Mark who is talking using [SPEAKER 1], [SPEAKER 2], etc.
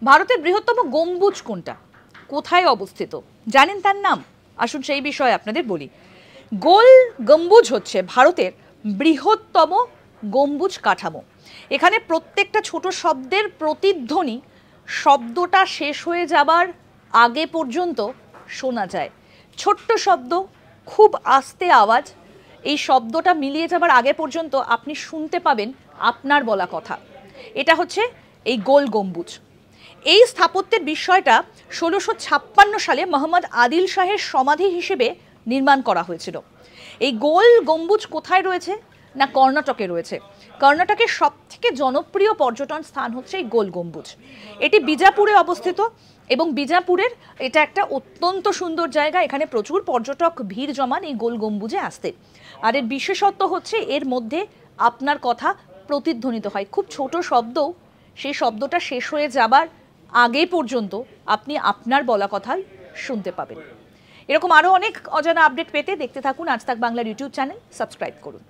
[SPEAKER 1] ভারতের বৃহত্তম গম্বুজ কোনটা, কোথায় অবস্থিত, জানেন তার নাম? আসুন সেই বিষয়ে আপনাদের বলি। গোল গম্বুজ হচ্ছে ভারতের বৃহত্তম গম্বুজ কাঠামো। এখানে প্রত্যেকটা ছোট শব্দের প্রতিধ্বনি শব্দটা শেষ হয়ে যাবার আগে পর্যন্ত শোনা যায়। ছোট্ট শব্দ, খুব আস্তে আওয়াজ, এই শব্দটা মিলিয়ে যাবার আগে পর্যন্ত আপনি শুনতে পাবেন আপনার বলা কথা। এটা হচ্ছে এই গোল গম্বুজ। এই স্থাপত্যের বিষয়টা 1656 সালে মোহাম্মদ আদিল শাহের সমাধি হিসেবে নির্মাণ করা হয়েছিল। এই গোল গম্বুজ কোথায় রয়েছে না কর্ণাটকে রয়েছে। কর্ণাটকের সবথেকে জনপ্রিয় পর্যটন স্থান হচ্ছে এই গোল গম্বুজ। এটি বিজাপুরে অবস্থিত এবং বিজাপুরের এটা একটা অত্যন্ত সুন্দর জায়গা। এখানে প্রচুর পর্যটক ভিড় জমান এই গোল গম্বুজে আসতে। আর এর বিশেষত্ব হচ্ছে এর মধ্যে আপনার কথা প্রতিধ্বনিত হয়। খুব ছোট শব্দও সেই শব্দটা শেষ হয়ে যাবার আগে পর্যন্ত আপনি আপনার বলা কথাই শুনতে পাবেন। এরকম আরও অনেক অজানা আপডেট পেতে দেখতে থাকুন আজ তাক বাংলার ইউটিউব চ্যানেল, সাবস্ক্রাইব করুন।